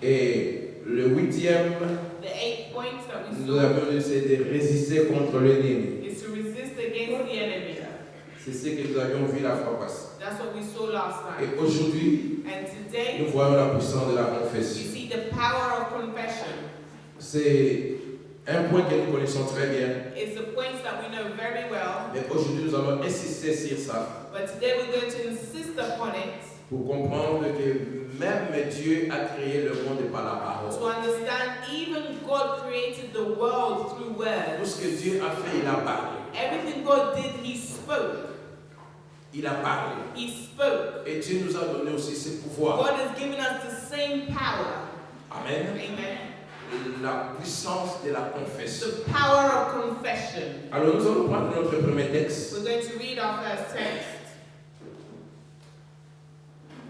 Et le huitième, The eighth point that we nous saw avons essayé de résister contre l'ennemi. is to resist against the enemy. C'est ce que nous avions vu la fois passée. That's what we saw last Et time. aujourd'hui, And today, nous voyons la puissance de la you confession. see the power of confession. C'est un point que nous connaissons très bien. It's a point that we know very well, Mais aujourd'hui, nous allons insister sur ça but today we're going to insist upon it pour comprendre que même Dieu a créé le monde par la parole. to understand even God created the world through Tout words. ce que Dieu a fait, il a parlé. Everything God did, He spoke. Il a parlé. He spoke. Et Dieu nous a donné aussi ce pouvoir. God has given us the same power. Amen. Amen. La puissance de la confession. The power of confession. Alors nous allons prendre notre premier texte We're going to read our first text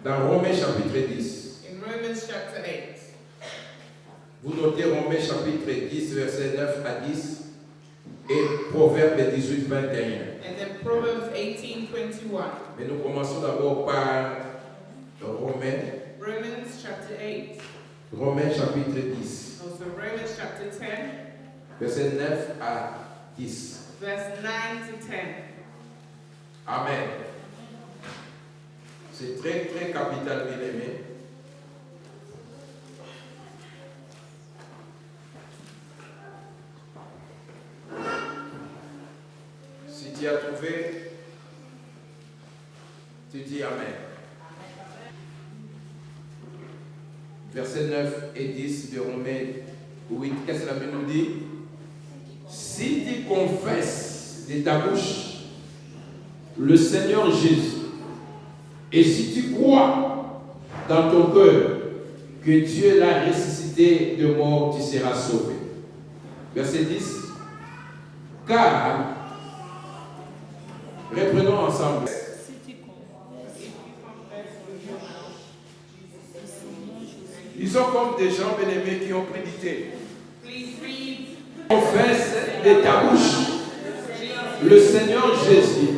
dans Romains chapitre 10. in Romans chapter 8. Vous notez Romains chapitre 10, versets 9 à 10 et Proverbes 18, 21. And then Proverbs 18:21. Mais nous commençons d'abord par Romains, Romans chapter 8. Romains chapitre 10, Also Romans chapter 10, versets 9 à 10. verse 9 to 10. Amen. C'est très très capital, bien aimé. Si tu as trouvé, tu dis Amen. Versets 9 et 10 de Romains 8, qu'est-ce que la Bible nous dit? Si tu confesses de ta bouche le Seigneur Jésus, et si tu crois dans ton cœur que Dieu l'a ressuscité de mort, tu seras sauvé. Verset 10. Car, reprenons ensemble. Ils sont comme des gens bien-aimés qui ont prédité. Please read. Confesse de ta bouche le Seigneur Jésus.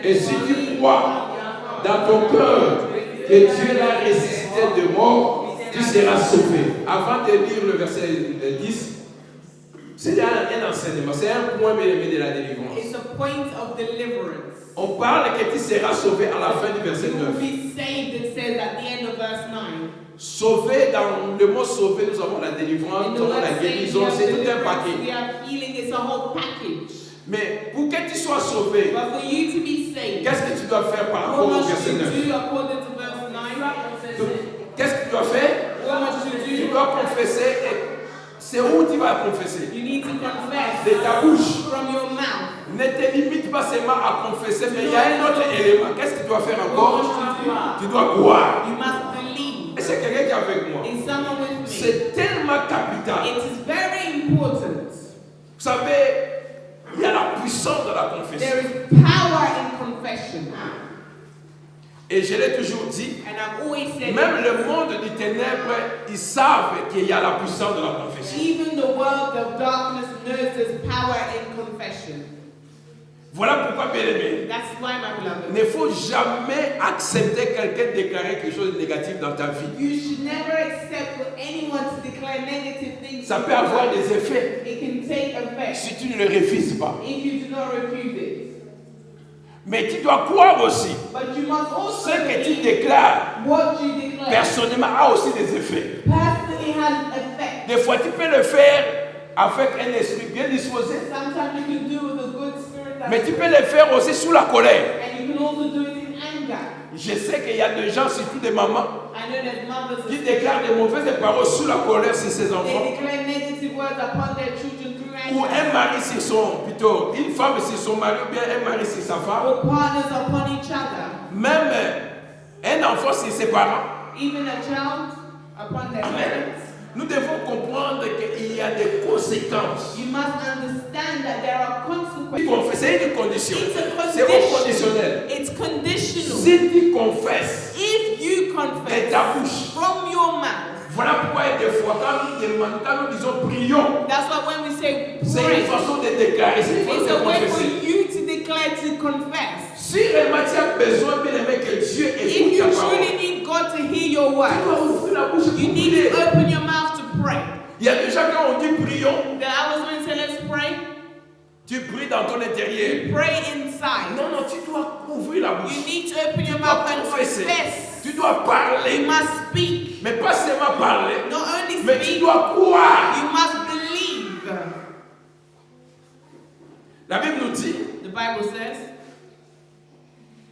Et si tu crois dans ton cœur que Dieu l'a ressuscité de mort, tu seras sauvé. Avant de lire le verset 10, c'est un enseignement, c'est un point bien aimé de la délivrance. It's a point of deliverance. On parle que tu seras sauvé à la fin du verset You will 9. be saved, it says at the end of verse 9. Sauvé, dans le mot sauvé, nous avons la délivrance, In nous the avons word la saved, guérison, we have c'est tout un deliverance, paquet. we have healing, it's a whole package. Mais pour que tu sois sauvé, But for you to be saved, qu'est-ce que tu dois faire par what rapport au must verset you 9? do according to verse 9? Qu'est-ce que tu dois faire? What must you Tu do? dois confesser. Et c'est où tu vas confesser? You need to confess De ta bouche. from your mouth. Ne te limite pas seulement à confesser, mais il y a un autre élément. Qu'est-ce que tu dois faire What encore? must you do? Tu dois croire. You must believe. Et c'est quelqu'un qui est avec moi. Is someone with me? C'est tellement capital. It is very important. Vous savez, il y a la puissance de la confession. There is power in confession. Et je l'ai toujours dit, And I've always said même it. le monde du ténèbre, ils savent qu'il y a la puissance de la confession. Even the world of darkness knows there's power in confession. Voilà pourquoi, bien aimé, That's why, my beloved, il ne faut jamais accepter quelqu'un déclarer quelque chose de négatif dans ta vie. you should never accept for anyone to declare negative things. Ça peut avoir des effets It can take effect si tu ne le refuses pas. if you do not refuse it. Mais tu dois croire aussi. But you must also Ce que tu believe déclares what you declare personnellement a aussi des effets. personally has effect. Des fois, tu peux le faire avec un esprit bien disposé, Sometimes you can do with a good spirit, mais tu peux le faire aussi sous la colère. and you can also do it in anger. Je sais qu'il y a des gens, surtout des mamans, I know there's mothers qui that déclarent des mauvaises paroles sous la colère sur ses they enfants. declare negative words upon their children through Ou anger. un mari sur son, plutôt, une femme sur son mari, ou bien un mari sur sa femme. Or partners upon each other. Même un enfant sur ses parents. Even a child upon their Amen. parents. Nous devons comprendre qu'il y a des conséquences. You must understand that there are consequences. C'est une condition. It's a C'est condition. conditionnel. It's conditional. Si tu confesses If you de confess ta bouche, from your mouth, voilà pourquoi des fois, quand nous demandons, quand nous disons prions, that's why when we say c'est pray, une façon de déclarer, c'est une façon it's de a way confesser. for you to declare, to confess. Si réellement tu as besoin, bien aimé, que Dieu If écoute you ta parole, truly need God to hear your tu dois word, ouvrir la bouche you pour need prier. to open Il y a déjà quand on dit prions, The hours when you say let's pray, tu pries dans ton intérieur. pray inside. Non, non, tu dois ouvrir la bouche. You need to open your Tu mouth dois and confesser. confess. Tu dois You parler. must speak. Mais pas seulement parler, Not only mais tu speak, dois croire. you must believe. La Bible nous dit, The Bible says,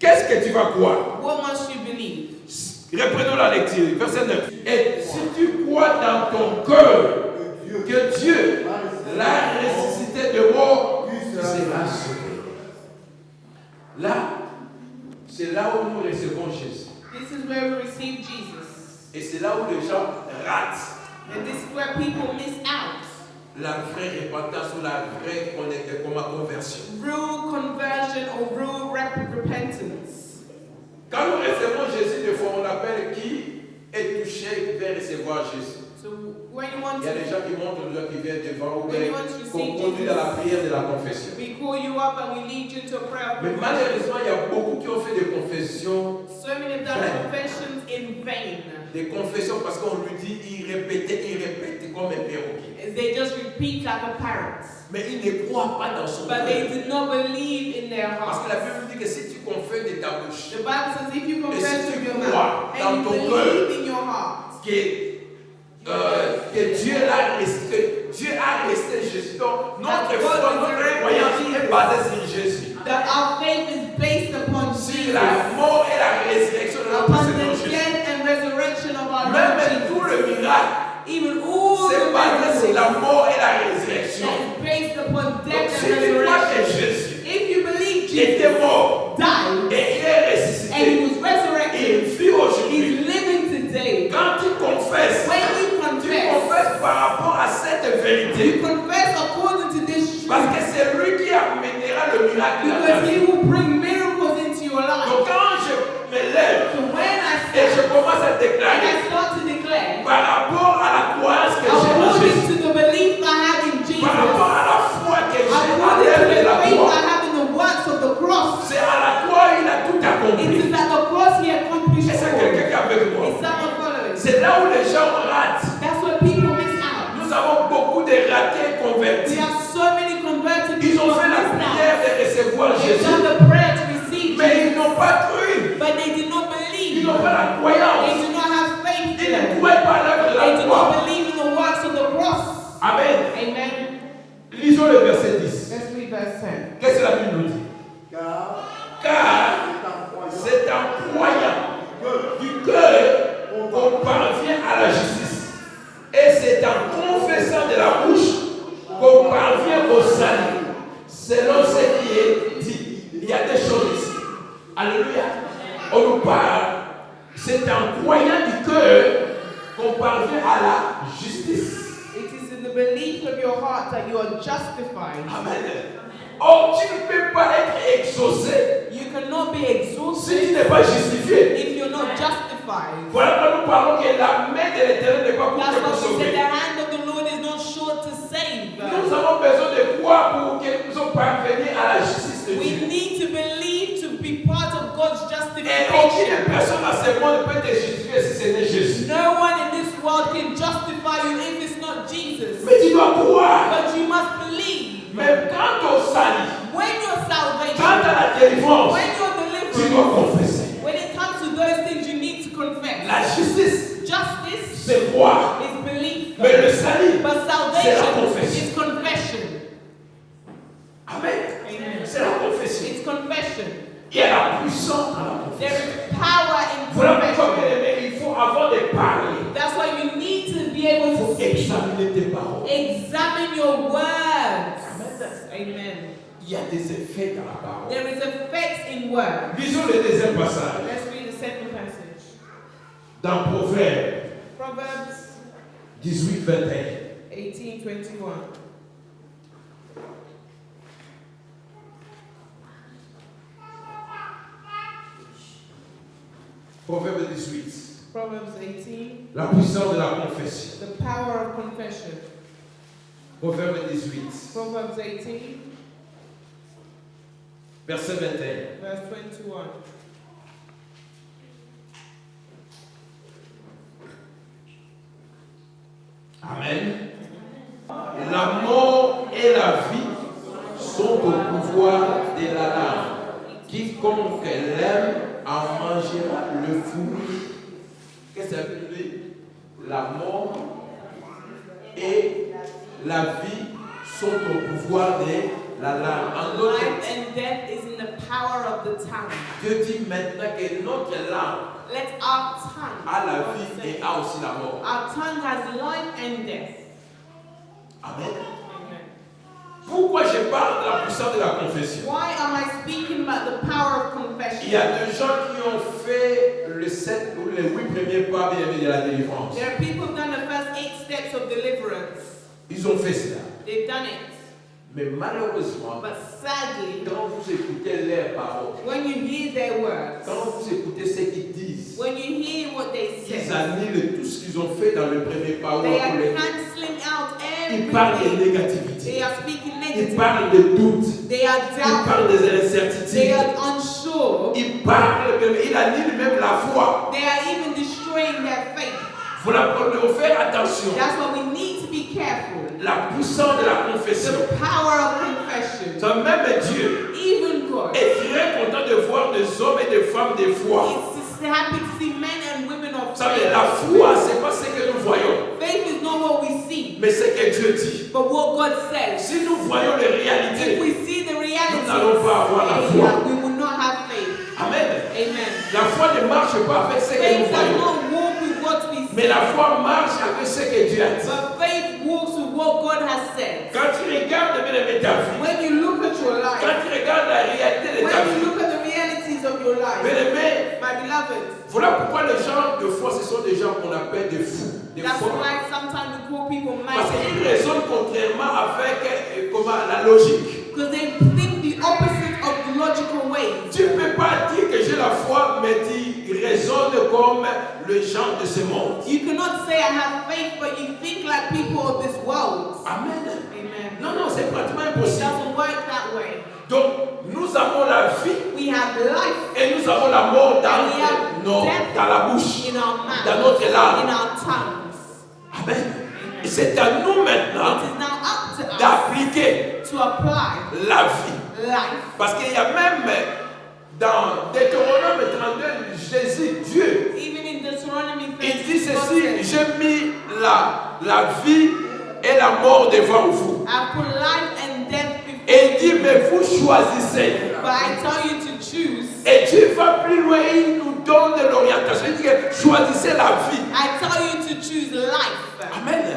qu'est-ce que tu vas croire? what must you believe? Reprenons la lecture, verset 9. Et si tu crois dans ton cœur que Dieu l'a ressuscité de mort, tu seras sauvé. Là, c'est là où nous recevons Jésus. This is where we receive Jesus. Et c'est là où les gens ratent And this is where people miss out. la vraie repentance ou la vraie conversion. Real conversion or real repentance. Quand nous recevons Jésus, des fois on appelle qui est touché vers recevoir Jésus. So when you want Il y a des to, gens qui montrent le doigt qui viennent devant ou When you bien want to qu'on receive conduit dans la Jesus. prière de la confession. we call you up and we lead you to a prayer of Mais confession. malheureusement, il y a beaucoup qui ont fait des confessions. So many have done confessions in vain. Des confessions parce qu'on lui dit, il répète comme un perroquet. They just repeat like a parrot. Mais il ne croit pas dans son But they cœur. did not believe in their Parce que la heart. Bible dit que si tu confesses de ta bouche The Bible says if you Et confess si tu with your crois mouth dans and ton you cœur believe in your heart que Dieu a resté Jésus. Donc, notre That foi, God notre resurrected croyance Jesus. est basée sur Jésus. that our faith is based upon Sur Jesus, la mort et la résurrection de notre upon Seigneur the Jésus. death and resurrection of our Lord Même tout Jesus. le miracle, Even all c'est the basé sur miracles la mort et la résurrection. that is based upon Donc, death si and tu crois que resurrection. Jésus If you believe était Jesus mort died et il est and he ressuscité, was resurrected, il vit aujourd'hui. he's living today. Quand tu confesses, When you tu confess, confesses par rapport à cette you vérité. confess according to this Parce truth, que c'est lui qui amènera le miracle dans ta because vie. he will bring miracles into your life. Donc quand je me lève So when I et je stand commence à and déclarer I start to declare, par rapport à la croyance que j'ai en according Jésus, to the belief I have in Jesus, par rapport à la foi que j'ai à according to l'œuvre de the la faith croix, I have in the works of the cross, c'est à la croix il a tout it accompli. is at the cross he accomplished Et c'est all. quelqu'un qui est avec moi. Is someone following? C'est là où les gens ratent. That's where people miss out. Nous avons beaucoup de ratés We convertis. have so many converted Ils people ont fait la who missed prière out. de recevoir They've Jésus, done the prayer to receive mais ils Jesus, n'ont pas cru. but they did not Ils believe. n'ont pas la They croyance. do not have faith Ils in ne it. croient pas à l'œuvre de They la do croix. not believe in the works of the cross. Amen. Amen. Lisons le verset 10. Let's read verse 10. Qu'est-ce que la Bible nous dit? Car c'est en croyant du cœur qu'on parvient à la justice. Et c'est en confessant de la bouche qu'on parvient au salut. Selon ce qui est dit. Il y a des choses ici. Alléluia. On nous parle. C'est en croyant du cœur qu'on parvient à la justice. It is in the belief of your heart that you are justified. Amen. Or, tu ne peux pas être exaucé You cannot be si tu exalted n'es pas justifié. if you're not justified. Voilà pourquoi nous parlons que la main de l'Éternel n'est pas pour That's te why we said sauver. the hand of the Lord is not short to save. Nous avons besoin de croire pour que nous puissions parvenir à la justice de We Dieu. need to believe to be part of God's Et aucune justification. personne dans ce monde peut te justifier si ce n'est Jésus. No one in this world can justify you if it's not Jesus. Mais tu dois croire. But you must believe. Même quant au salut, When your salvation, quant à la délivrance, when your tu deliverance, dois confesser. when it comes to those things, you need to confess. La justice, Justice c'est croire. is belief. Mais le salut, But c'est la salvation confession. is confession. Amen. Amen. C'est la confession. It's confession. Il y a la puissance dans la There confession. is power in Voilà pourquoi, confession. bien-aimés, il faut avant de parler, That's why you need to be able il to faut speak. examiner tes paroles. Examine your words. Amen. Il y a des effets dans la parole. There is effects in words. Lisons le deuxième passage. Let's read the second passage. Dans Proverbe Proverbs 18, 21. 18:21. Proverbe 18. Proverbs 18. La puissance de la confession. The power of confession. Proverbe 18, Proverbs 18, verset 21. verse 21. Amen. La mort et la vie sont au pouvoir de la langue. Quiconque l'aime en mangera le fruit. Qu'est-ce que ça veut dire? La mort et la vie sont au pouvoir de la langue. En d'autres Life and death is in the power of the tongue. Dieu dit maintenant que notre langue Let our tongue a la vie et a aussi la mort. Our tongue has life and death. Amen. Amen. Pourquoi je parle de la puissance de la confession? Why am I speaking about the power of confession? Il y a des gens qui ont fait les 7 ou les 8 premiers pas de la délivrance. There are people who've done the first 8 steps of deliverance. Ils ont fait cela. They've done it. Mais malheureusement, But sadly, quand vous écoutez leurs paroles, when you hear their words, quand vous écoutez ce qu'ils disent, when you hear what they ils say, annulent tout ce qu'ils ont fait dans le premier pas. they are cancelling out Ils parlent de everything. négativité. They are speaking Ils negative. parlent de doute. They are Ils parlent doubtful. des They incertitudes. are unsure. Ils parlent, ils annulent même la foi. They are even destroying their faith. Voilà pour nous faire attention. That's why we need to be careful. La puissance de la confession. The power of confession. Ce même Dieu Even God est très content de voir des hommes et des femmes de foi. is happy to see men and women of Vous savez, faith. la foi, ce n'est pas ce que nous voyons, Faith is not what we see, mais ce que Dieu dit. but what God says. Si nous voyons les If réalités, we see the reality, nous n'allons pas avoir la foi. we will not have faith. Amen. Amen. La foi ne marche pas avec ce que nous Faith does voyons, not walk with what we see, mais la foi marche avec ce que Dieu a dit. but faith walks with what God has said. Quand tu regardes bien ta vie, When you look at your life, quand tu regardes la réalité de ta when you vie, look at the realities of your life, bien aimé, my beloved, voilà pourquoi les gens de foi, ce sont des gens qu'on appelle des fous, des that's folles. why sometimes we call people Parce qu'ils mad. raisonnent contrairement avec la logique. Because they think the opposite of the logical ways. Tu ne peux pas dire que j'ai la foi, mais tu raisonnes comme les gens de ce monde. You cannot say I have faith, but you think like people of this world. Amen. Amen. Non, non, c'est pratiquement It impossible. doesn't work that way. Donc, nous avons la vie We have life et nous avons la mort and we have death dans la bouche, in our mouth, dans notre in langue. our tongues. Amen. Et c'est à nous maintenant It is now up to us d'appliquer to apply la vie. life. Parce qu'il y a même dans Deutéronome 32, Jésus, Dieu, Even in Deuteronomy il dit 30, God ceci, says, j'ai mis la vie et la mort devant vous. I put life and death before Et il dit, you, mais vous choisissez. but I tell you to choose. Et Dieu va plus loin, il nous donne de l'orientation. Il dit, choisissez la vie. I tell you to choose life. Amen. Amen.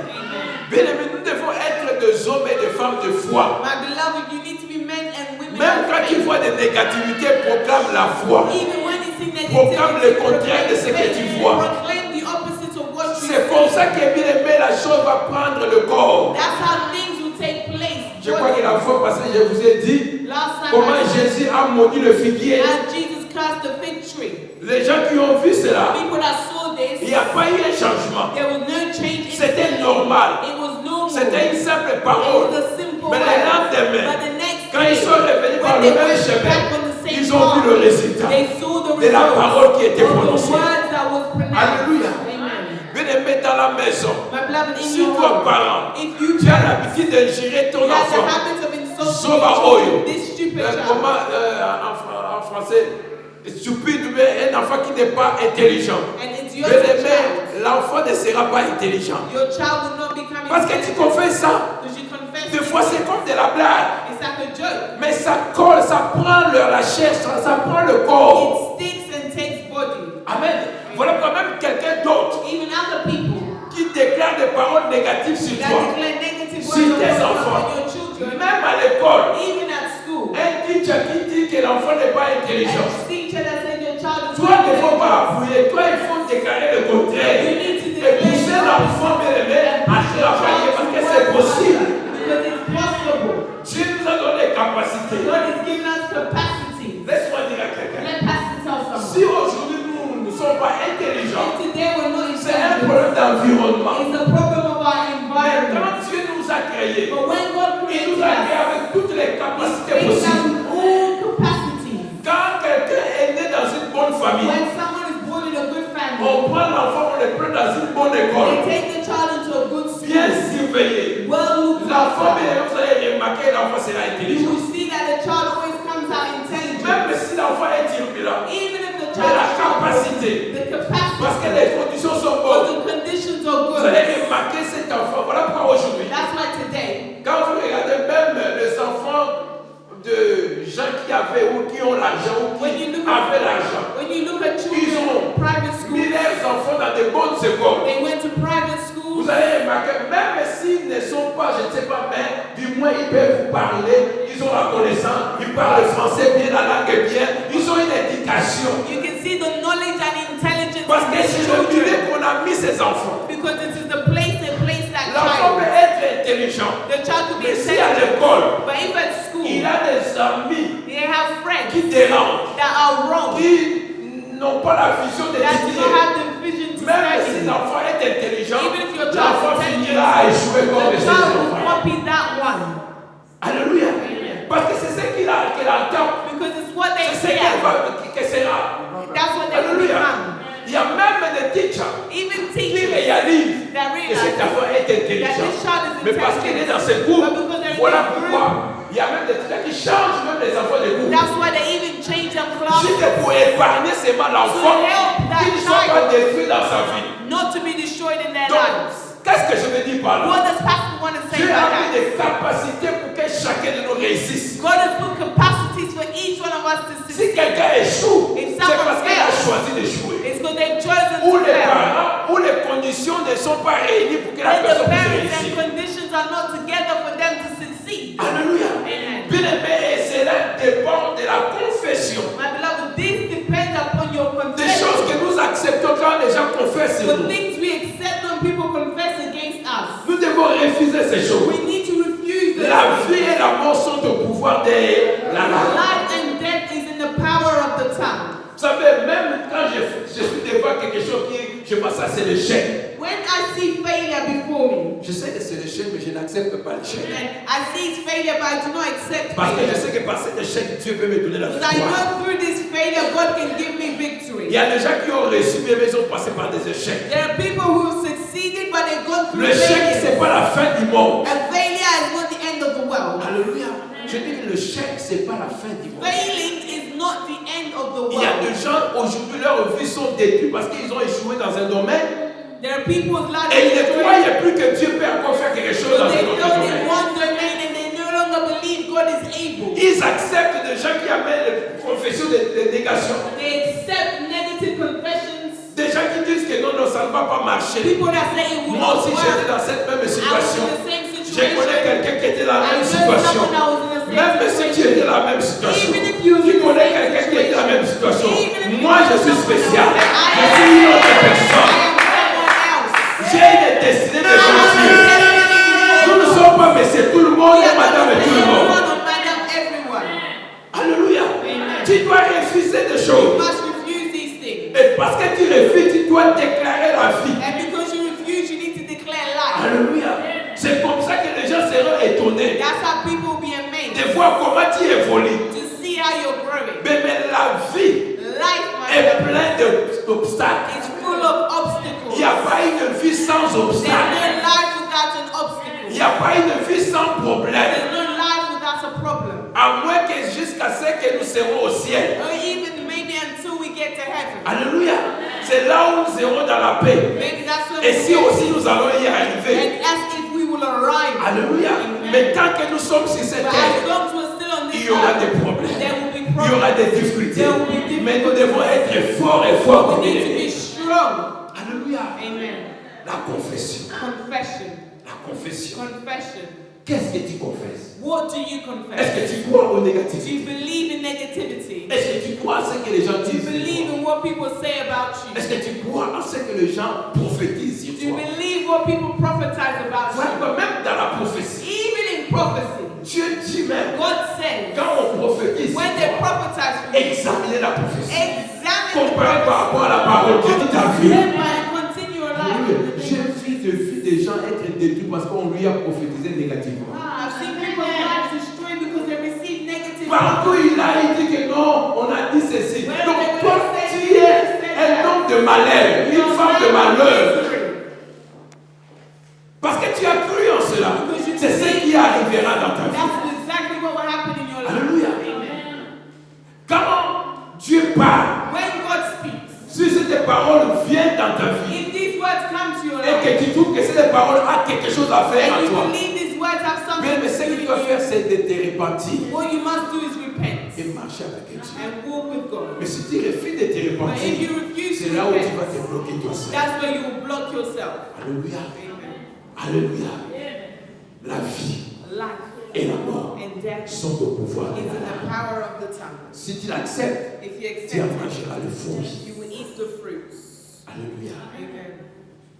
Bien aimé, nous devons être des hommes et des femmes de foi. My beloved, you need to be men and women Même of quand faith. il voit des négativités, proclame la foi. Even when you see negativity, Proclame le contraire de ce que tu vois. proclaim the opposite of what you C'est comme see. ça que bien aimé, la chose va prendre le corps. That's how things will take place. Je crois que la fois passée, je vous ai dit Last time comment I said, Jésus a maudit le figuier. and Jesus cursed the fig tree. Les gens qui ont vu cela, People that saw il this, n'y a pas eu un changement. there was no change in C'était sin. normal. It was normal. C'était une simple It parole. was a simple Mais word. le lendemain, But the next quand ils day, sont revenus par when le they même went chemin, back on the same ils ont vu le path, résultat they saw the de la results parole qui était of the prononcée. words that was pronounced. Alléluia. Amen. Bien aimé dans la maison, My beloved, in si your toi, home, parent, if you tu as l'habitude d'ingérer ton you have the enfant, habit of insulting Zoba your oyo. children, this stupid child, comment en français, stupide, mais un enfant qui n'est pas intelligent. and it's your Bien child, aimé, l'enfant ne sera pas intelligent. your child will not become Parce que tu intelligent confesses ça. because you confess Des it. fois, c'est comme de la blague. It's like a joke. Mais ça colle, ça prend la chair, ça prend le corps. It sticks and takes body. Amen. Voilà quand même quelqu'un d'autre Even other people qui déclare des paroles négatives sur that toi. declare negative Sur words tes about enfants. your children, Même à l'école, even at school. un teacher qui dit que l'enfant n'est pas intelligent. And teacher that said your child is Toi, il ne faut not pas appuyer. Toi, il faut déclarer le contraire. You need to Et pousser l'enfant bien aimé à travailler parce que c'est possible. because it's possible. Dieu nous a donné capacité. God has given us capacity. Laisse-moi dire à quelqu'un. Let Pastor tell someone. Si aujourd'hui nous ne sommes pas intelligents, If today we're not c'est un intelligent, problème d'environnement. it's a problem of our Mais environment. quand Dieu nous a créés, But when God il created nous a créés us, avec toutes les He capacités created us possibles. with all capacities. Quand quelqu'un est né dans une bonne famille, When someone is born in a good family, on prend l'enfant, on le prend dans une bonne they école, take the child into a good bien school, surveillé. well L'enfant, vous allez remarquer, l'enfant sera You intelligent. will see that the child always comes out intelligent. Même si l'enfant est turbulent, Even if the mais child la is capacité, the capacity, parce que les conditions sont or bonnes, the conditions are vous good. allez remarquer cet enfant. Voilà pourquoi aujourd'hui, That's why today, quand vous regardez même les enfants de gens qui avaient ou qui ont l'argent ou When qui you look avaient l'argent, when you look at ils children ont in private mis schools, leurs enfants dans de bonnes écoles. they went to private schools. Vous allez remarquer, même s'ils ne sont pas, je ne sais pas, mais du moins ils peuvent vous parler, ils ont la connaissance, ils parlent le français bien, la langue est bien, ils ont une éducation. You can see the knowledge and intelligence Parce in que these c'est le milieu children. qu'on a mis ces enfants. Because it is the place they place that L'enfant peut child. être intelligent, The child could be mais si à intelligent, l'école, but if at school il a des amis they have friends qui dérangent, that are wrong, qui n'ont pas la vision that do not d'étudier. have the vision to Même si study, l'enfant est intelligent, even if your l'enfant child is finira à échouer comme the les child autres will enfants. copy that one. Alléluia. Parce que c'est ce qu'il entend. Because it's what they C'est ce hear. qu'elle sera. That's what they will Alléluia. become. Il y a même des teachers Even qui teachers réalisent that que cet realize enfant est that intelligent. this child is Mais parce qu'il est dans ce intelligent, groupe, but because they're in voilà this group, pourquoi il y a même des teachers qui changent même les enfants de groupe. that's why they even change their class Juste pour épargner seulement l'enfant To help that qui ne soit pas child. détruit dans sa vie. not to be destroyed in their Donc, lives. qu'est-ce que je veux dire par là? What does Pastor want to say Dieu about a mis that? des capacités pour que chacun de nous réussisse. God has put capacities for each one of us to Si succeed. quelqu'un échoue, If c'est someone parce qu'il a fails, choisi d'échouer. It's because they've chosen Où to les fail. parents, où les conditions ne sont pas réunies pour que la When the personne puisse parents and réussir. conditions are not together for them to succeed. Alléluia. Amen. Bien aimé, et cela dépend de la confession. My beloved, this depends upon your Des choses confession. que nous acceptons quand les gens confessent sur The nous. things we accept when people confess against us. Nous devons refuser ces choses. We need to refuse them. La vie et la mort sont au pouvoir de la langue. Life and death is in the power of the tongue. Vous savez, même quand je suis devant quelque chose qui, je pense, ça c'est l'échec. When I see failure before me, Je sais que c'est l'échec, mais je n'accepte pas l'échec. and I see its failure, but I do not accept Parce que je failure. sais que par cet échec, Dieu peut me donner la Because I victoire. know through this failure, God can give me Il victory. y a des gens qui ont réussi, mais ils ont passé par des échecs. There are people who have succeeded, but they've gone through L'échec, c'est failure. pas la fin du monde. A failure is not the end of the world. Alléluia. Je dis que l'échec, c'est pas la fin du monde. Failing is not the end of the Il y a world. des gens, aujourd'hui, leurs vies sont détruites parce qu'ils ont échoué dans un domaine There are people whose lives et ils ne are destroyed, croyaient plus que Dieu peut encore faire quelque chose dans but they un autre failed in domaine. one domain and they no longer believe God is able. Ils acceptent des gens qui amènent les confessions de négation. They accept negative confessions. Des gens qui disent que non, non, ça ne va pas marcher. People that say it will Moi not aussi, j'étais work. dans cette même I was situation. in the same Je situation. connais quelqu'un qui était dans la I même know situation. someone that was in the same Même si tu situation. étais dans la même situation. Even if you was Tu in the connais same quelqu'un qui était dans la même situation. Even if you Moi, je know suis someone spécial. else. Je suis une autre personne. I am someone else. J'ai une destinée de Dieu. Nous ne sommes pas messieurs tout le monde et madame et tout le monde. Alléluia. Tu dois refuser des You choses. must refuse these things. Et parce que tu refuses, tu dois déclarer la vie. And because you refuse, you need to declare life. Alléluia. C'est comme ça que les gens seront étonnés That's how people will be amazed de voir comment tu évolues. to see how you're growing. Mais la vie Life, my est beloved, pleine d'obstacles. is full of Il n'y obstacles. a pas une vie sans There's no obstacles. life without an Il obstacle. n'y a pas une vie sans problème. There's no life without a problem. À moins que jusqu'à ce que nous serons au ciel. Or even maybe until we get to heaven. Alléluia. C'est là où nous serons dans la paix. Maybe that's when Et we si get aussi nous allons y arriver. and as if we will arrive. Alléluia. Mais tant que nous sommes sur cette But as terre, long as we're still on il this y aura des earth, problèmes. there will be Il y aura problems. des difficultés. There will be difficulties. Mais nous devons être forts et forts We comme need il to be est. strong. Alléluia. Amen. La confession. Confession. La confession. Confession. Qu'est-ce que tu confesses? What do you Est-ce confess? que tu crois au Do you négatif? believe in negativity? Est-ce que tu crois à ce que les gens Do you disent? believe in what people say about Est-ce you? que tu crois à ce que les gens prophétisent sur Do you toi? believe what people prophesize about Voilà, you? même dans la prophétie, Even in prophecy, Dieu dit même, God says, quand on prophétise, when they prophesize for you, examinez la prophétie. examine the Compare par prophecy. rapport à la parole de Dieu dans ta vie. Live by and continue your life. J'ai vu des gens être détruits parce qu'on lui a prophétisé négativement. I've seen people's lives destroyed because they received negative Partout prophecy. il a dit que non, on a dit ceci. Where Donc they toi, will say tu es un homme de malheur, une femme de malheur. Parce que tu as cru en cela. C'est ce qui arrivera dans ta vie. That's exactly what will happen in your life. Alléluia. Amen. Quand Dieu parle, When God speaks, si ces paroles viennent dans ta vie if these words come to your et life, que tu trouves que ces paroles ont quelque chose à faire and en you toi, believe these words have something mais to ce do que tu with dois faire, you, c'est de te repentir what you must do is repent et marcher avec Dieu. and walk with God. Mais si tu refuses de te But if repentir, you refuse c'est to là où tu repent, vas te bloquer toi seul. that's where you will block yourself. Alléluia. Amen. Alléluia. La vie Life et la mort and death sont au pouvoir is de in la the langue. power of the tongue. Si tu l'acceptes, If you tu en accept mangeras le it, fruit. you will eat the fruits. Alléluia. Amen.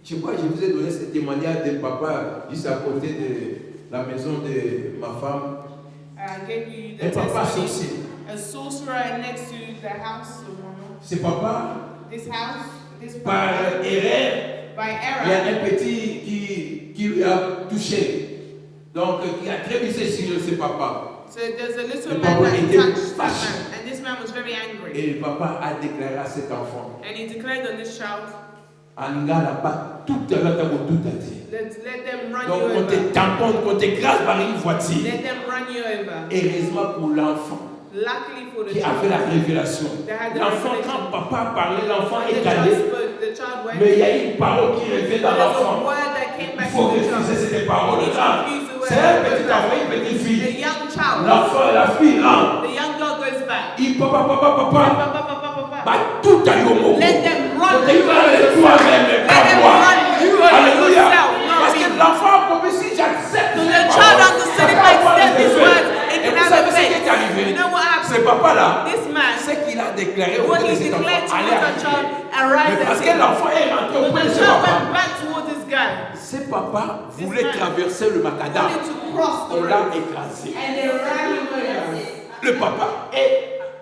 Je crois que je vous ai donné ce témoignage de papa juste à côté de la maison de ma femme. I gave you the Un papa testimony. sorcier. A sorcerer next to the house of Mono. Ce papa, This house, this par papa, erreur, by il y a error, un petit qui lui a touché. Donc, qui a trébuché sur ce papa. so there's a little Le man papa that était touched that fâché. man, and this man was very angry. Et le papa a déclaré à cet enfant, And he declared on this child, Aninga n'a pas tout à l'heure, tout à dit. let them run Donc, you on te over. tamponne, on te grâce par une voiture. Let them run you over. Heureusement pour l'enfant Luckily for the qui a fait la child, révélation. L'enfant, quand papa parlait, l'enfant the est child allé. spoke, the child went. Mais il y a une parole qui revient dans There was a l'enfant. word that came Il back faut to the child. refuser ces paroles-là. C'est un petit enfant, une petite The fille. young child, L'enfant, la fille rentre. the young girl goes back. Il papa. Papa. Bah, tout a eu au mot. Let them run Quand il you va over avec yourself. toi-même, mais Let pas them moi. run you over Alléluia. yourself, not Parce que me. l'enfant a compris si j'accepte. So ces the paroles, child understood if I accept these words, it Et can vous have savez ce qui effect. est arrivé? You know what Ce happened? papa-là, This man, ce qu'il a déclaré au what côté he de cet enfant, declared allait towards the child, arriver. arrived Mais parce at que him. l'enfant est rentré But auprès de the ce child papa. went back towards this guy. Ce papa voulait traverser le macadam. Wanted to cross the On l'a road. écrasé. And they ran him over. Le papa, et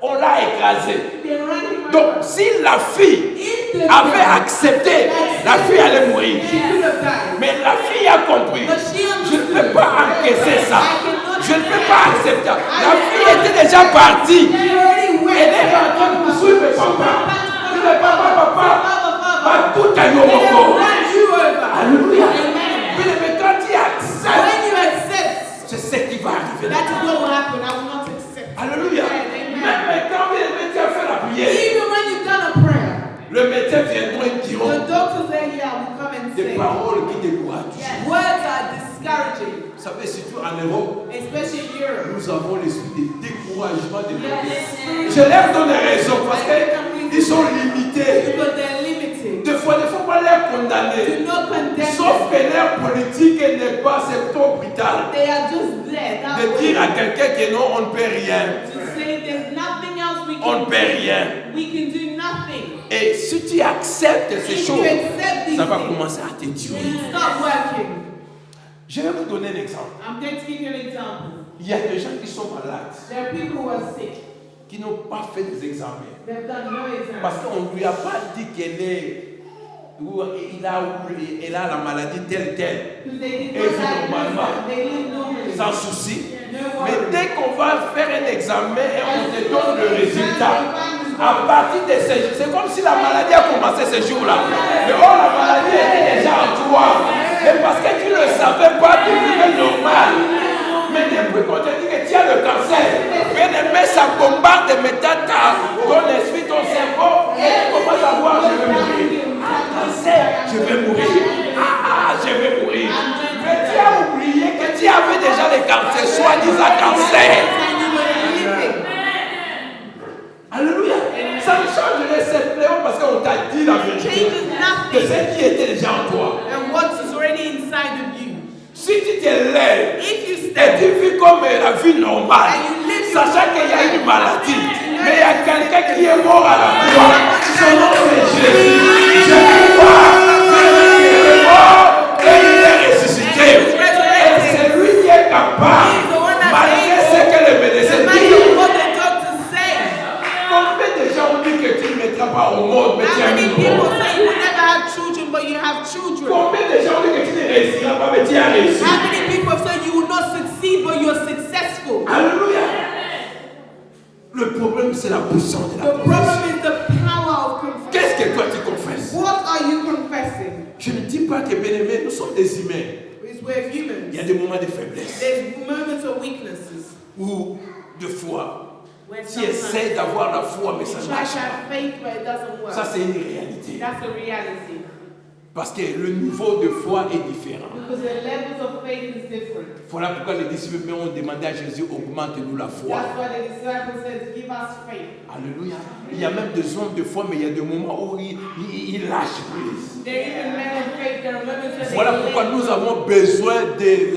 on l'a écrasé. They ran him Donc, over. si la fille If the avait girl accepté, la fille allait mourir. she could have died. Mais la fille a compris. But she Je ne understood. peux pas encaisser ça. I cannot Je ne peux pas accepter. La fille était déjà partie. They already went. Elle est en train de poursuivre le papa. Il dit, papa, va tout à Let them Yomoko. run you over. Alléluia. Amen. Mais quand tu acceptes, When you accept, c'est ce qui va arriver. that is what will happen. I will not accept. Alléluia. Amen. Même quand tu as fait la prière, Even when you've done a prayer, le médecin viendra et the diront doctors there, yeah, will come and des say, paroles qui découragent. words are discouraging, Vous savez, surtout en Europe, especially in Europe. nous avons l'esprit de découragement des gens. Yes. Je leur donne raison parce qu'ils sont limités. Because they're limited. Des fois, il ne faut pas les condamner. Do not condemn Sauf them. que leur politique n'est pas septobrutale. They are just there. That De way. dire à quelqu'un que non, on ne peut rien. To say there's nothing else we On ne can peut do. rien. We can do nothing. Et si tu acceptes ces If choses, you accept these ça va things, commencer à te it tuer. will stop working. Je vais vous donner un exemple. I'm going to give you an example. Il y a des gens qui sont malades, There are people who are sick. qui n'ont pas fait des examens. They've done no exam. Parce qu'on ne lui a pas dit qu'elle est, ou elle a la maladie telle. Because they did Et not vit diagnose normalement. them. They live normally. Sans souci. No Mais worry. dès qu'on va faire un examen et on te donne le résultat, à partir de ces jours, c'est comme si la maladie a commencé ce jour-là. Mais oh, la maladie était déjà en toi. Et parce que tu ne le savais pas, tu vivais normal. Mais depuis qu'on te dit que tu as le cancer, bien aimé, ça bombarde maintenant ton esprit, ton cerveau, et tu commences à voir, je vais mourir. Ah, cancer, je vais mourir. Je vais mourir. Mais tu as oublié que tu avais déjà le cancer, soi-disant cancer. Alléluia. Ça ne changerait simplement parce qu'on t'a dit la vérité Changes de nothing. ce qui était déjà en toi. And what is already inside of you. Si tu te lèves If you et stand tu vis comme la vie normale, and you live sachant qu'il y a une maladie, mais il y a quelqu'un qui est mort à la croix, son nom c'est Jésus. Je crois qu'il est mort et il est ressuscité. Et c'est lui qui est capable, malgré ce que les no médecins matter disent. what the doctors say. Combien de gens ont dit que tu ne mettras pas au monde, mais tu How as many mis au people monde? say you will never have children, but you have children? Combien de gens ont dit que tu ne réussiras pas, mais tu as réussi? How many people say you will not succeed, but you're successful? Alléluia. Le problème, c'est la puissance de la The problem confession. is the power of confession. Qu'est-ce que toi tu confesses? What are you confessing? Je ne dis pas que bien aimé, nous sommes des humains. is we're humans. Il y a des moments de faiblesse There's moments of weaknesses ou de foi. where Tu essaies d'avoir la foi, mais you ça ne try marche to pas. have faith but it doesn't work. Ça, c'est une réalité. That's a reality. Parce que le niveau de foi est différent. Because the levels of faith is different. Voilà pourquoi les disciples ont demandé à Jésus, augmente-nous la foi. That's why the disciple says, give us faith. Alléluia. Il y a même des hommes de foi, mais il y a des moments où ils lâchent prise. There are even men of faith, there are moments where Voilà they pourquoi nous avons besoin de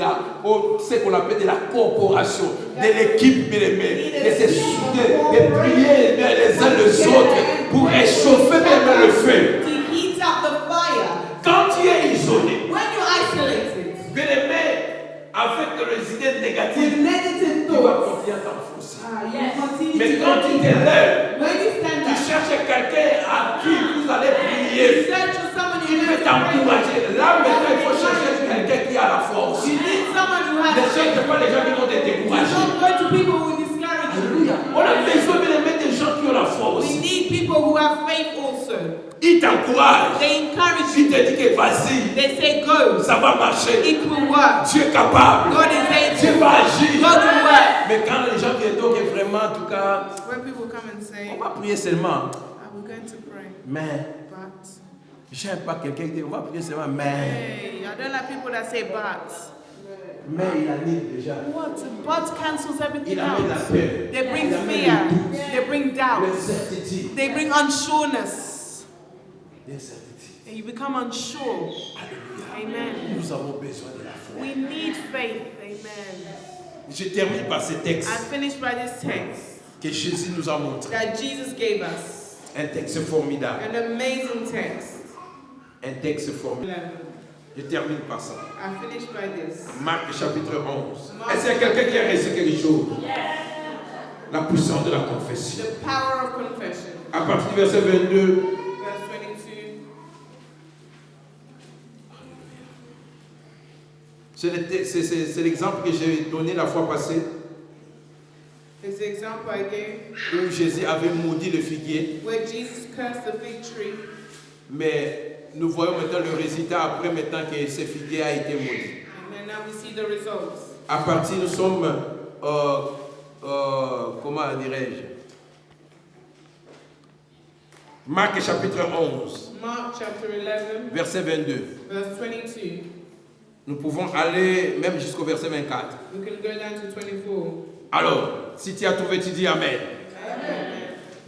ce qu'on appelle de la corporation, de l'équipe bien-aimée, de se souder, de prier les uns les autres pour réchauffer bien le feu. to heat up the fire. Quand tu es isolé, When you're isolated, bien-aimé, avec les idées with négatives, negative tu vas thoughts, continuer à t'enfoncer. you continue Mais to quand tu te lèves, when you stand tu up, cherches quelqu'un à qui vous allez you prier. search for someone Il you peut have to pray t'encourager. with. Là maintenant, il faut chercher quelqu'un qui a la force. You need someone who Ne has faith. cherche pas les gens qui vont te décourager. Don't go to people who discourage Alléluia. you. On a besoin de des gens qui ont la force. We need people who have faith also. Ils t'encouragent. They encourage Ils you. te disent que vas-y, They say go. ça va marcher. It will work. Tu es capable. God is Dieu able. va agir. God will work. Mais quand les gens viennent donc vraiment, en tout cas, When people come and say, on va prier seulement. are we going to pray? Mais, But, j'aime pas quelqu'un qui dit, on va prier seulement. Mais hey, I don't like people that say but. il annule déjà. What? But cancels everything Il amène la else. peur. They bring Il amène fear. le doute. They bring doubt. L'incertitude. They bring unsureness. L'incertitude. And you become unsure. Alléluia. Amen. Nous avons besoin de la foi. We need faith. Amen. Je termine par ce texte I finished by this text que Jésus nous a montré. that Jesus gave us. Un texte formidable. An amazing text. Un texte formidable. 11. Je termine par ça. I finished by this. Marc chapitre 11. Est-ce qu'il y a quelqu'un qui a reçu quelque chose? La puissance de la confession. The power of confession. À partir du verset 22. Verse 22. C'est l'exemple que j'ai donné la fois passée Is the example I gave où Jésus avait maudit le figuier. where Jesus cursed the fig tree. Mais nous voyons maintenant le résultat après maintenant que ce figuier a été maudit. And then now we see the results. À partir, nous sommes, comment dirais-je? Marc chapitre 11, Mark chapter 11, verset 22. verse 22. Nous pouvons aller même jusqu'au verset 24. We can go down to 24. Alors, si tu as trouvé, tu dis Amen. Amen.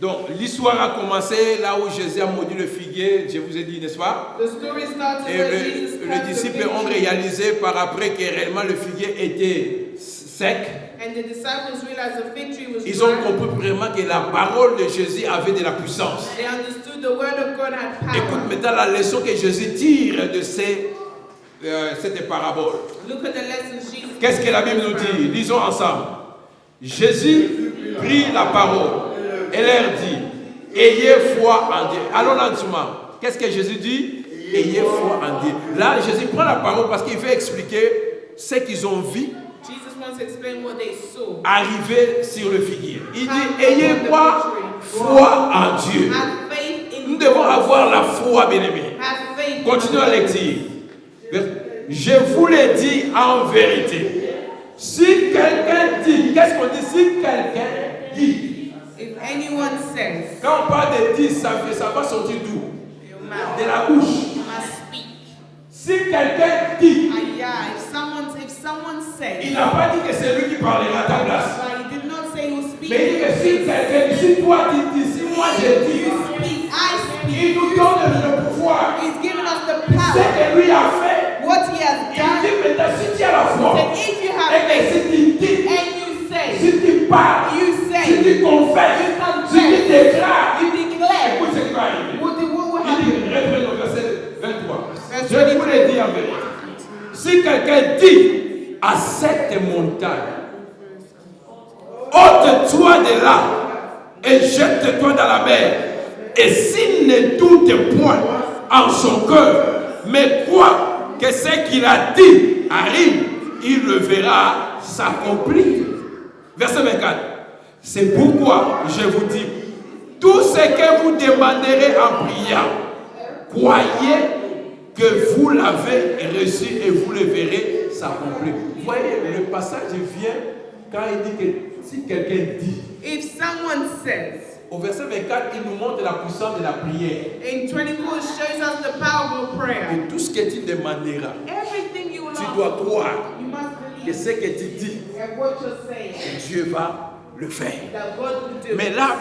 Donc, l'histoire a commencé là où Jésus a maudit le figuier, je vous ai dit, n'est-ce pas? The story started Et where Jesus les cursed the disciples fig ont tree. réalisé par après que réellement le figuier était sec. And the disciples realized the fig tree was Ils ont dry. compris vraiment que la parole de Jésus avait de la puissance. They understood the word of God had Écoute power. maintenant la leçon que Jésus tire de cette parabole. Look at the lessons Jesus. Qu'est-ce que la Bible nous dit? Lisons ensemble. Jésus prit la parole et leur dit, ayez foi en Dieu. Allons lentement. Qu'est-ce que Jésus dit? Ayez foi en Dieu. Là, Jésus prend la parole parce qu'il veut expliquer ce qu'ils ont vu Jesus wants to explain what they saw. arriver sur le figuier. Il dit, ayez quoi? Foi en Dieu. Have faith in Nous devons God. avoir la foi, bien-aimés. Have faith in Continuons God. à lecture. Je vous l'ai dit en vérité. Si quelqu'un dit, qu'est-ce qu'on dit? Si quelqu'un dit. If anyone says, Quand on parle de dire, ça va sortir d'où? your mouth De la bouche. must speak. Si quelqu'un dit, Yeah, if someone says, il n'a pas dit que c'est lui qui parlera à ta place. but he did not say he will speak. Mais il dit que si quelqu'un dit, si toi tu dis, si moi je dis, You speak, I speak. il nous donne le pouvoir. He's given us the Ce power. que lui a fait, What he has il done. dit maintenant si tu as la foi, That if you have et que faith si tu dis, and you say, si tu parles, you si say, tu confesses, si tu déclares, you declare, écoute ce qui va arriver. what will Il dit, happen? reprenons le verset 23. Verse Je vous 23. l'ai dit en vérité. Si quelqu'un dit à cette montagne, ôte-toi de là et jette-toi dans la mer, et s'il ne doute point en son cœur, mais croit que ce qu'il a dit arrive, il le verra s'accomplir. Verset 24. C'est pourquoi je vous dis, tout ce que vous demanderez en priant, croyez que vous l'avez reçu et vous le verrez s'accomplir. Vous voyez, le passage vient quand il dit que si quelqu'un dit, If someone says, au verset 24, il nous montre la puissance de la prière. in 24 it shows us the power of prayer. Et tout ce que tu demanderas, Everything you will tu ask, dois croire you must que believe ce que tu dis, that what you're saying, Dieu va le faire. that God will do. Mais là,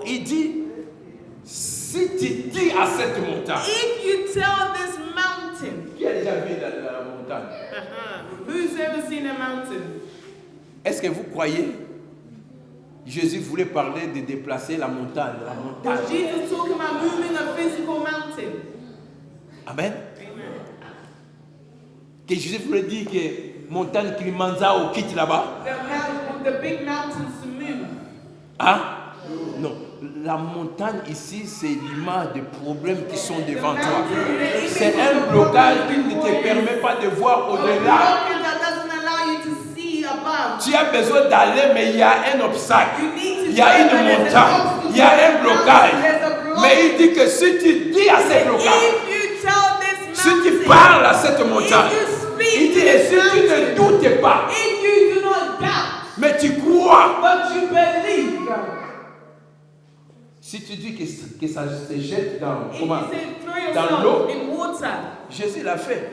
il dit, si tu dis à cette montagne, If you tell this mountain, qui a déjà vu la montagne? who's ever seen a mountain? Est-ce que vous croyez Jésus voulait parler de déplacer la montagne, Was Jesus talking about moving a physical mountain? Amen. Amen. Que Jésus voulait dire que montagne Kilimanjaro quitte là-bas. The big mountains to move. Hein? Non. La montagne ici, c'est l'image des problèmes qui sont devant toi. C'est un blocage qui ne te permet pas de voir au-delà. Tu as besoin d'aller, mais il y a un obstacle. Il y a une montagne. Il y a un blocage. Mais il dit que si tu dis à ces blocages, si tu parles à cette montagne, il dit, et si tu ne doutes pas, mais tu crois, si tu dis que ça se jette dans l'eau, Jésus l'a fait.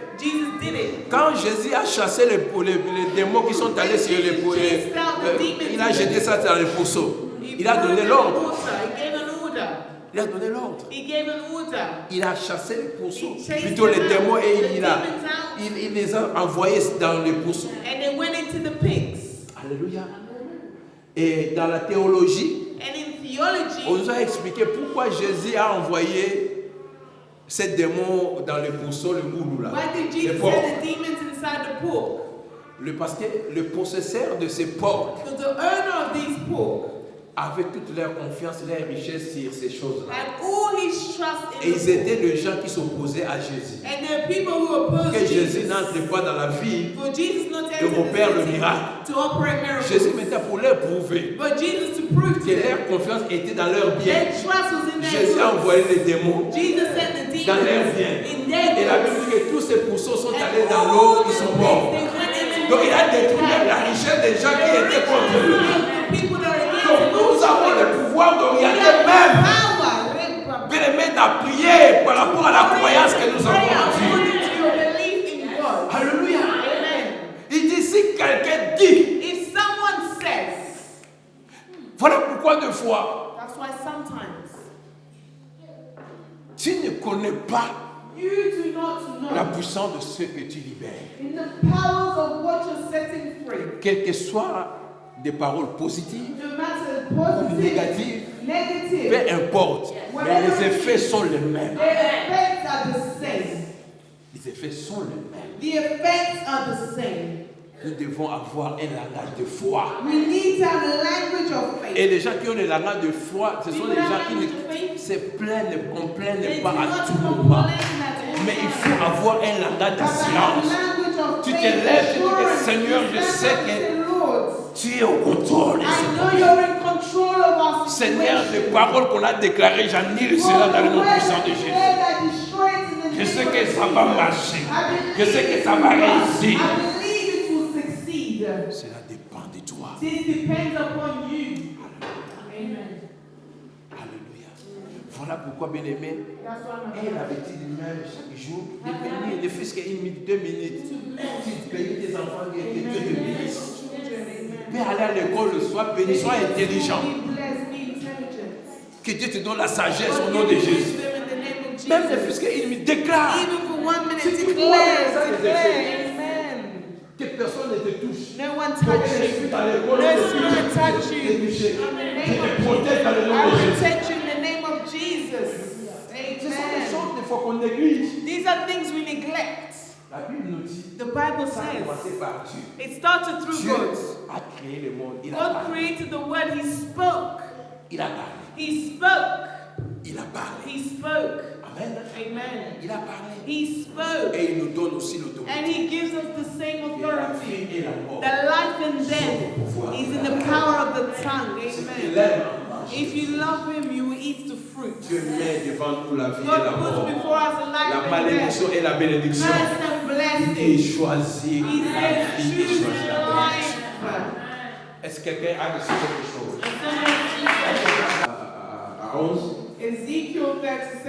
Quand Jésus a chassé les démons qui sont allés sur les poulets, il a jeté ça dans les pourceaux. Il a donné l'ordre. Il a donné l'ordre. Il a chassé les pourceaux, plutôt les démons, et il les a envoyés dans les pourceaux. Alléluia. Et dans la théologie, on nous a expliqué pourquoi Jésus a envoyé ces démons dans les pourceaux, le moulou là. Les porcs. Parce que le possesseur de ces porcs avait toute leur confiance, leur richesse sur ces choses-là. Et ils étaient les gens qui s'opposaient à Jésus. Que Jésus n'entre pas dans la vie et opère le miracle. Jésus mettait pour leur prouver que leur confiance était dans leur bien. Jésus a envoyé les démons dans leur bien. Et la Bible dit que tous ces pourceaux sont allés dans l'eau, ils sont morts. Donc il a détruit la richesse des gens qui étaient contre lui. Donc nous avons le pouvoir d'orienter même, bien-aimés, à prier par rapport à la croyance que nous avons en Dieu. Alléluia. Il dit, si quelqu'un dit, voilà pourquoi deux fois, tu ne connais pas la puissance de ce que tu libères. Quelles que soient des paroles positives ou négatives, peu importe, mais les effets sont les mêmes. Les effets sont les mêmes. Nous devons avoir un langage de foi. Et les gens qui ont le langage de foi, ce sont les gens qui ne complainent pas à tout moment. Mais il faut avoir un langage de silence. Tu te lèves, tu dis, Seigneur, je sais que tu es au contrôle. Seigneur, les paroles qu'on a déclarées, j'annule cela dans le nom puissant de Jésus. Je sais que ça va marcher. Je sais que ça va réussir. Cela dépend de toi. Alléluia. Voilà pourquoi, bien-aimé, et l'habitude même chaque jour, ne fût-ce qu'une minute, 2 minutes, tu bénis tes enfants, que Dieu te bénisse. Fais aller à l'école le soir, bénis, sois intelligent. Que Dieu te donne la sagesse au nom de Jésus. Même ne fût-ce qu'une minute, déclare. Que personne ne te touche. No one touch you. No spirit touch you. Je te protège dans le nom I de Jésus. protect you in the name of Jesus. Ce sont des Amen. choses des fois qu'on néglige. These are things we neglect. La Bible nous dit, The Bible ça a says commencé par Dieu. it started through Dieu God. a créé le monde. Il a God parlé. created the word. He spoke. Il a parlé. He spoke. Il a parlé. He spoke. Amen. Amen. Il a parlé. He spoke. Et il nous donne aussi l'autorité. And he gives us the same Et la vie authority. et la mort. The life and death is in the power of the tongue. Ce qu'il Amen. aime en mange. If you love him, you will eats the fruit. Dieu met devant nous la vie et la God mort, puts before us la life and death, malédiction et la bénédiction. curse and Et blessing. choisit He la says, vie, et choose choisit la bénédiction. life. Est-ce que quelqu'un a reçu quelque chose? À 11, Ezekiel 37,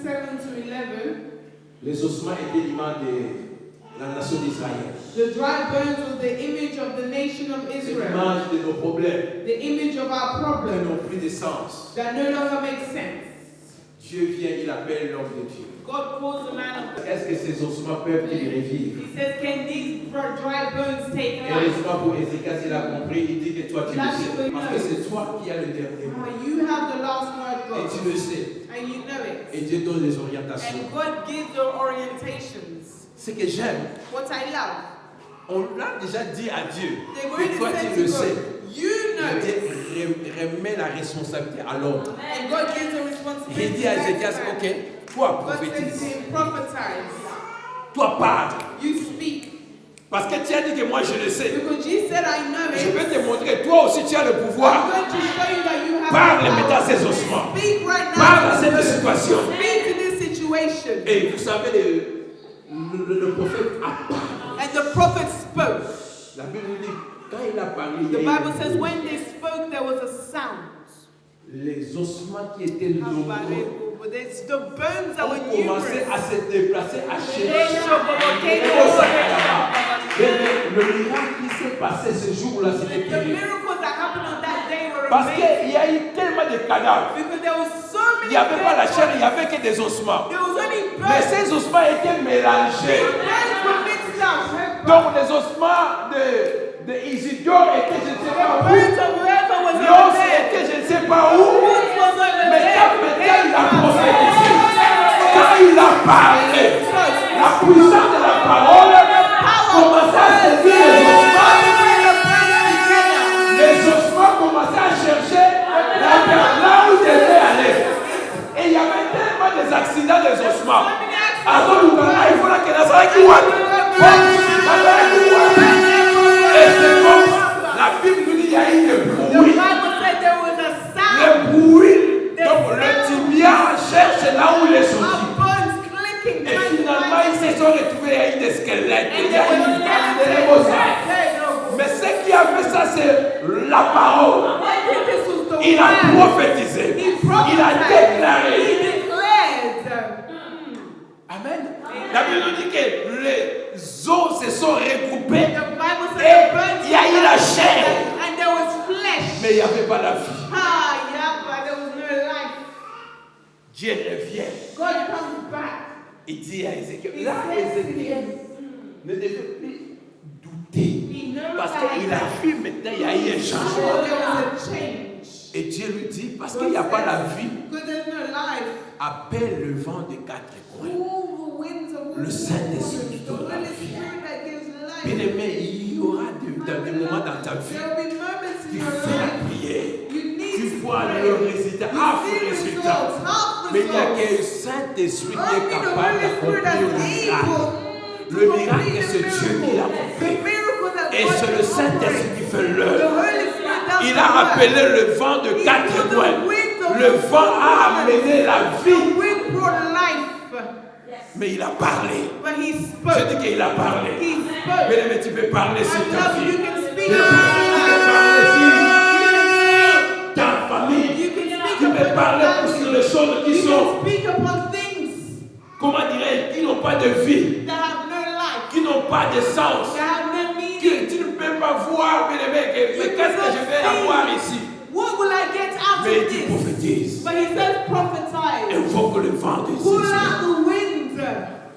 7 to 11. les ossements étaient l'image de la nation d'Israël. The dry bones was the image of the nation of C'est Israel, l'image de nos problèmes the image of our qui problem n'ont plus de sens. that no longer makes sense. Dieu vient, il appelle l'homme de Dieu. God calls the man of God. Est-ce que ces ossements peuvent-ils revivre? He says, can these dry bones take life? Heureusement pour Ézéchias, il a compris, il dit que toi tu le sais. Parce que c'est toi qui as le dernier mot. You have the last word, Et God, tu le sais. and you know it. Et Dieu donne les orientations. And God gives the orientations. Ce que j'aime, What I love. on l'a déjà dit à Dieu. They've Que already toi said tu le to sais. God, you know Et it. Dieu remet la responsabilité à l'homme. And God gives the Il responsibility dit à to Ézéchias, that man. ok, toi God says to prophétise. him, prophesize. Toi parle. You speak. Parce que tu as dit que moi je le sais. Because Jesus said, I know Je it. vais te montrer, toi aussi tu as le I'm pouvoir. going to show you that you have Parle the maintenant à power. ces ossements. Speak right now. Parle à to cette them. situation. Speak to this situation. Et vous savez, le prophète a parlé. And the prophet spoke. La Bible nous dit, quand il a parlé, il y The a eu Bible des says bruits. when they spoke, there was a sound. Les ossements qui étaient nombreux The bones that ont were commencé à numerous. se déplacer, à chercher. They Mais le miracle qui s'est passé ce jour-là, c'était The terrible. miracles that happened on that day were Parce amazing. qu'il y a eu tellement de cadavres. Because there was so Il many n'y avait pas la dead chair, il n'y bodies. avait que des ossements. There was only Mais bones. ces ossements étaient mélangés. Bones were mixed up. Donc les ossements de Isidore étaient, je ne sais pas où. Bones of whoever was over L'os there. était, je ne sais pas où. Bones was over Mais there. quand maintenant il a prophétisé, quand il a parlé, la puissance de la parole commençait à saisir les ossements. Les ossements commençaient à chercher là où ils devaient aller. Et il y avait tellement des accidents des ossements. Alors, il faut que la salle qui voit. Et c'est comme la Bible nous dit qu'il y a eu des The bruits. Bible said there was a sound. Le bruit. Donc le tibia cherche là où il est sorti. Of bones clicking. Et finalement, ils se sont retrouvés avec des squelettes. And Il y there a eu was des ossements. Mais ce qui a fait ça, c'est la parole. Il a prophétisé. Il a déclaré. He declared. Amen. La Bible nous dit que les os se sont regroupés. The Bible said Et the bones il y a eu la chair. and there was flesh. Mais il n'y avait pas la vie. Ah, yeah, but there was no life. Dieu revient. God comes back. Il dit à Ézéchiel. He Là, says to Ézéchiel him, ne devait plus douter. he knows Parce that qu'il a vu maintenant, il y a eu un changement. there was a change. Et Dieu lui dit, parce qu'il n'y a pas la vie, Because there's no life. appelle le vent de quatre coins. All the winds of Le Saint-Esprit qui the donne la Holy vie. Spirit that gives life. Bien aimé, il y aura des moments dans ta vie. There will be moments in Tu your fais la life. prière. You need Tu to vois pray. le résultat, You half see résultat. results, half Mais il n'y a results. qu'un Saint-Esprit qui est Only the capable Holy Spirit d'accomplir le that's miracle. able to Le miracle, complete c'est the Dieu qui l'a miracle. The fait. miracle that Et God c'est le can Saint-Esprit operate. qui fait The l'œuvre. Holy Spirit does Il the a work. appelé le vent de He quatre called the coins. wind of Le the vent a winds. amené la The vie. wind brought life. Mais il a parlé. But he Je spoke. dis qu'il a parlé. He spoke. Mais tu peux parler sur I ta love you. vie. You can speak Tu peux parler sur ta famille. You can speak Tu peux upon parler your sur les choses qui You sont, can speak upon things comment dirais-je, qui n'ont pas de vie, that have no life, qui n'ont pas de sens. that have no meaning. Que tu ne peux pas voir, mais qu'est-ce que je vais avoir ici? What will I get out Mais of tu this? prophétises. But he says prophesy. Invoque le vent de Pull Jésus. out the wind.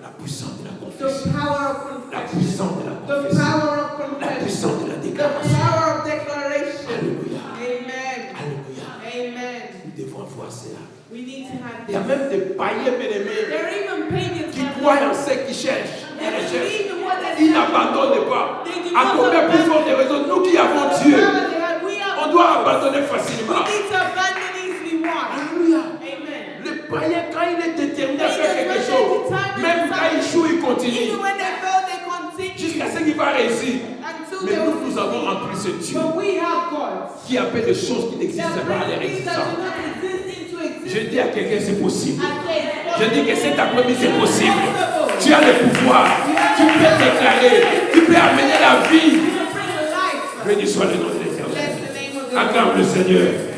La puissance de la The confession. power of La confession. puissance de la The confession. power of La confession. puissance de la The déclaration. power of declaration. Alléluia. Amen. Alléluia. Amen. Nous devons voir cela. We need to have Il y a this. même des païens bien-aimés There are even pagans qui that croient en ceux qui cherchent. they believe in what they Ils say. n'abandonnent pas. They do À not combien plus abandon. forte raison, nous qui avons The Dieu, power they have, we have on doit abandonner facilement. We need to abandon easily one. Alléluia. Amen. Le païen, quand il est déterminé à faire quelque chose, même quand il échoue, il continue. Even when they fail, they continue Jusqu'à ce qu'il va réussir. until Mais they nous, will nous avons succeed. en plus ce Dieu But we have God qui appelle des choses qui that n'existent pas à brings leur things that existence. do not exist into existence. Je dis à quelqu'un, c'est possible. I say, Je dis que cet après-midi, c'est possible. Tu as le pouvoir. Tu peux déclarer. Tu peux amener la vie. you can bring life. Béni soit le nom de l'Éternel. Bless the name of the Lord. Acclame le Seigneur.